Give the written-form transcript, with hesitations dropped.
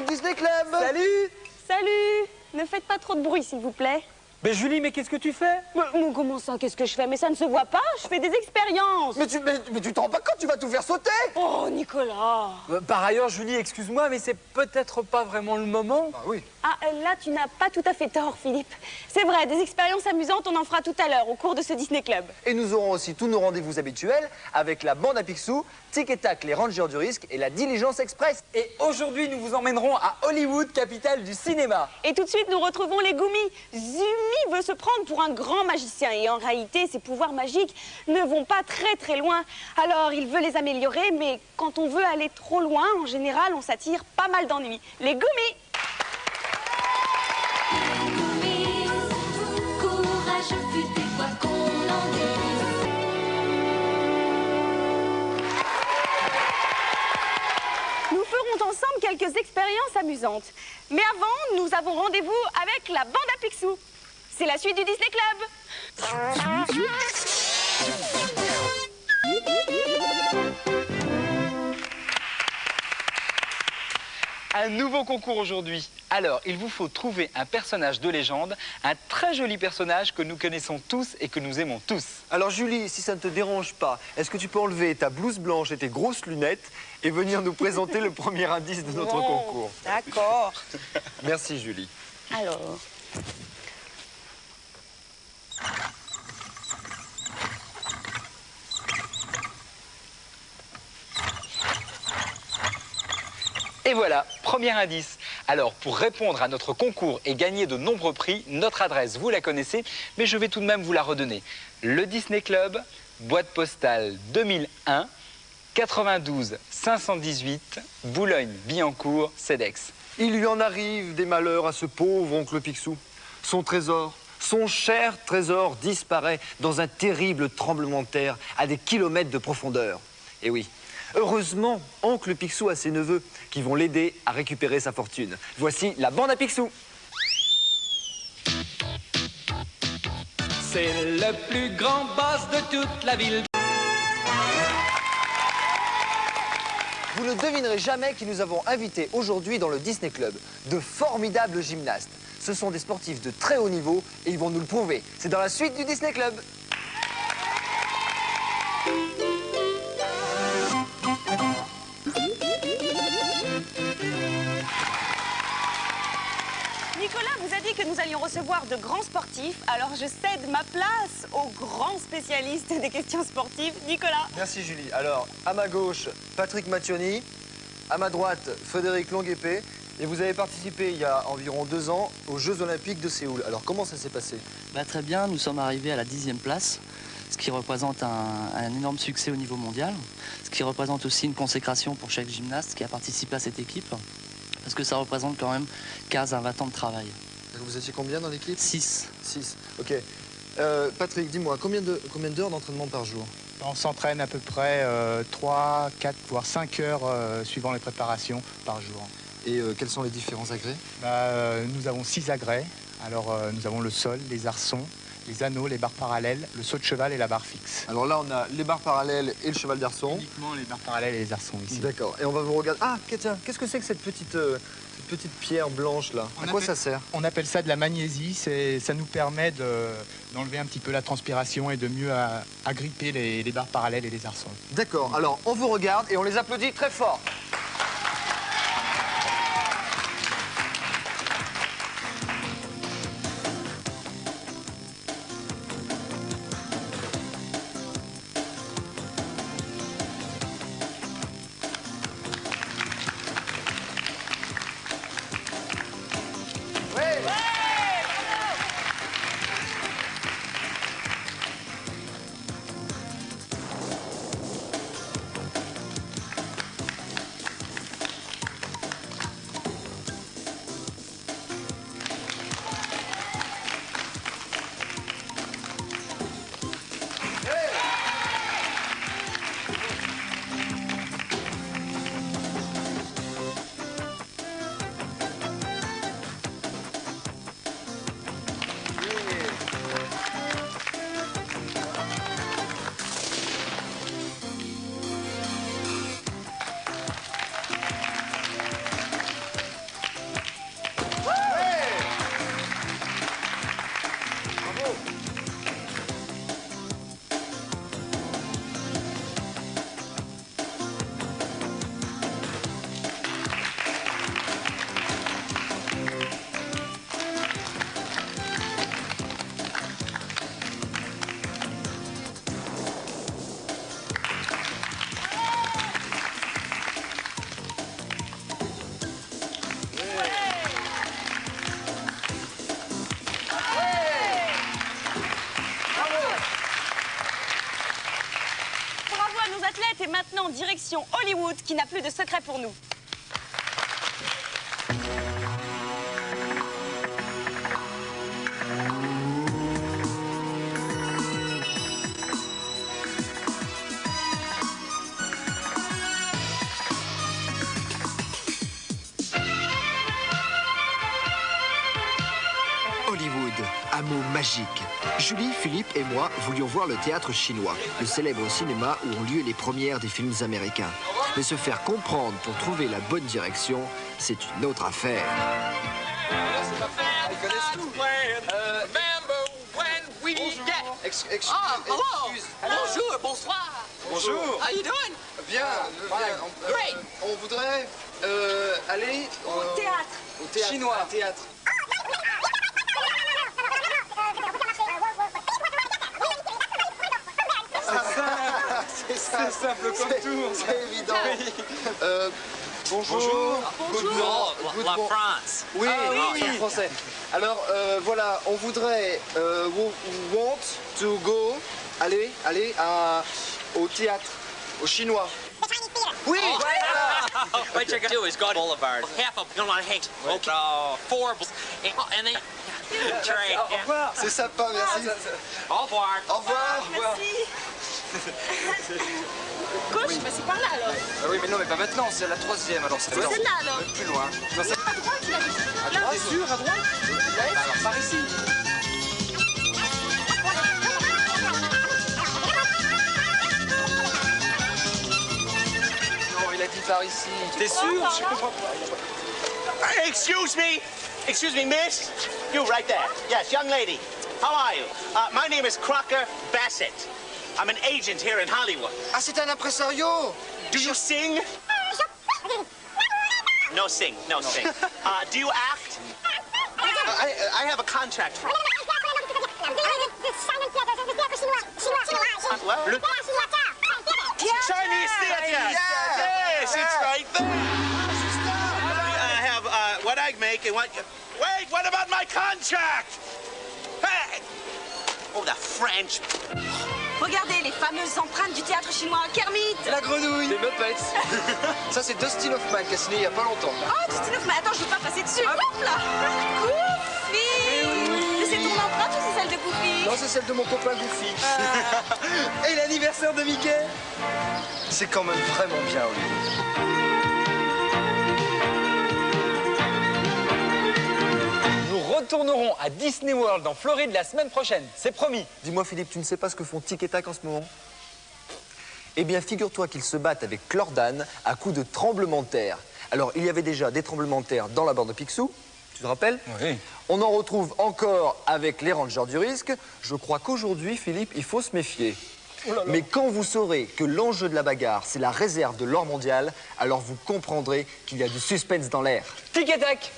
c'est le Disney Club. Salut. Salut! Ne faites pas trop de bruit, s'il vous plaît. Mais Julie, mais qu'est-ce que tu fais? Mais comment ça, qu'est-ce que je fais? Mais ça ne se voit pas, je fais des expériences. Mais tu t'en rends pas compte, tu vas tout faire sauter. Oh, Nicolas! Par ailleurs, Julie, excuse-moi, mais c'est peut-être pas vraiment le moment. Ah oui. Ah, là, tu n'as pas tout à fait tort, Philippe. C'est vrai, des expériences amusantes, on en fera tout à l'heure, au cours de ce Disney Club. Et nous aurons aussi tous nos rendez-vous habituels avec la bande à Picsou, Tic et Tac, les Rangers du risque et la Diligence Express. Et aujourd'hui, nous vous emmènerons à Hollywood, capitale du cinéma. Et tout de suite, nous retrouvons les Goomies. Zumi veut se prendre pour un grand magicien et en réalité, ses pouvoirs magiques ne vont pas très loin. Alors, il veut les améliorer, mais quand on veut aller trop loin, en général, on s'attire pas mal d'ennuis. Les Goomies! Courage futé, quoi qu'on en dise. Nous ferons ensemble quelques expériences amusantes. Mais avant, nous avons rendez-vous avec la bande à Picsou. C'est la suite du Disney Club. Un nouveau concours aujourd'hui. Alors, il vous faut trouver un personnage de légende, un très joli personnage que nous connaissons tous et que nous aimons tous. Alors Julie, si ça ne te dérange pas, est-ce que tu peux enlever ta blouse blanche et tes grosses lunettes et venir nous présenter le premier indice de notre concours? D'accord. Merci Julie. Alors... Et voilà, premier indice. Alors, pour répondre à notre concours et gagner de nombreux prix, notre adresse, vous la connaissez, mais je vais tout de même vous la redonner. Le Disney Club, boîte postale 2001, 92 518, Boulogne-Billancourt, CEDEX. Il lui en arrive des malheurs à ce pauvre oncle Picsou. Son trésor, son cher trésor disparaît dans un terrible tremblement de terre à des kilomètres de profondeur. Et oui, heureusement, oncle Picsou a ses neveux qui vont l'aider à récupérer sa fortune. Voici la bande à Picsou. C'est le plus grand boss de toute la ville. Vous ne devinerez jamais qui nous avons invités aujourd'hui dans le Disney Club. De formidables gymnastes. Ce sont des sportifs de très haut niveau et ils vont nous le prouver. C'est dans la suite du Disney Club. Nicolas vous a dit que nous allions recevoir de grands sportifs, alors je cède ma place au grand spécialiste des questions sportives, Nicolas. Merci Julie. Alors, à ma gauche, Patrick Mattioni. À ma droite, Frédéric Longuepée. Et vous avez participé il y a environ 2 ans aux Jeux Olympiques de Séoul. Alors, comment ça s'est passé? Très bien, nous sommes arrivés à la 10e place, ce qui représente un énorme succès au niveau mondial, ce qui représente aussi une consécration pour chaque gymnaste qui a participé à cette équipe, parce que ça représente quand même 15 à 20 ans de travail. Vous étiez combien dans l'équipe? 6. 6, ok. Patrick, dis-moi, combien d'heures d'entraînement par jour? On s'entraîne à peu près 3, 4, voire 5 heures suivant les préparations par jour. Et quels sont les différents agrès? Nous avons 6 agrès. Alors nous avons le sol, les arçons, les anneaux, les barres parallèles, le saut de cheval et la barre fixe. Alors là, on a les barres parallèles et le cheval d'arçon. Uniquement les barres parallèles et les arçons ici. D'accord. Et on va vous regarder. Ah, tiens, qu'est-ce que c'est que cette petite pierre blanche là? À quoi ça sert? On appelle ça de la magnésie. Ça nous permet d'enlever un petit peu la transpiration et de mieux agripper les barres parallèles et les arçons. D'accord. Alors, on vous regarde et on les applaudit très fort. athlètes et maintenant direction Hollywood qui n'a plus de secret pour nous. Hollywood, un mot magique. Julie, Philippe et moi voulions voir le théâtre chinois, le célèbre cinéma où ont lieu les premières des films américains. Mais se faire comprendre pour trouver la bonne direction, c'est une autre affaire. Bonjour, bonsoir. Bonjour. How you doing? Bien, Great. On voudrait aller Au théâtre. au théâtre. Chinois. Théâtre. C'est simple comme tout. C'est évident. Bonjour. Bonjour. La France. Oui, oui, français. Alors voilà, on voudrait want to go, aller au théâtre, au chinois. Oui. What you're gonna do is go to Boulevard. Half of them on Hanks. Okay. 4 and then trade. C'est sympa, merci. Au revoir. Au revoir. Merci. Gauche, bah c'est par là alors. Ah oui, mais non, mais pas maintenant, c'est la troisième, alors c'est C'est là alors. plus loin. Non, c'est À droite, il a dit. Là. t'es sûr, à droite? Alors par ici. Non, il a dit par ici. T'es sûr? Je comprends pas. Excuse me, miss. You right there. Yes, young lady. How are you? My name is Crocker Bassett. I'm an agent here in Hollywood. Ah, c'est un impresario. Do you sing? No sing, no sing. Do you act? I have a contract. What? Chinese theater. Yes, it's right there. I have what I make and what. Wait, what about my contract? Hey! Oh, the French. Regardez les fameuses empreintes du théâtre chinois. Kermit. La grenouille. Les Muppets. Ça, c'est Dustin Hoffman qui a signé il y a pas longtemps. Oh, Dustin Hoffman, attends, je veux pas passer dessus. Hop là. Goofy. Mais c'est ton empreinte ou c'est celle de Goofy? Non, c'est celle de mon copain Goofy. Et l'anniversaire de Mickey. C'est quand même vraiment bien, Hollywood. Nous retournerons à Disney World en Floride la semaine prochaine, c'est promis. Dis-moi, Philippe, tu ne sais pas ce que font Tic et Tac en ce moment? Eh bien, figure-toi qu'ils se battent avec Chlordane à coups de tremblements de terre. Alors, il y avait déjà des tremblements de terre dans la bande de Picsou, tu te rappelles? Oui. On en retrouve encore avec les Rangers du Risque. Je crois qu'aujourd'hui, Philippe, il faut se méfier. Mais quand vous saurez que l'enjeu de la bagarre, c'est la réserve de l'or mondial, alors vous comprendrez qu'il y a du suspense dans l'air. Tic et tac.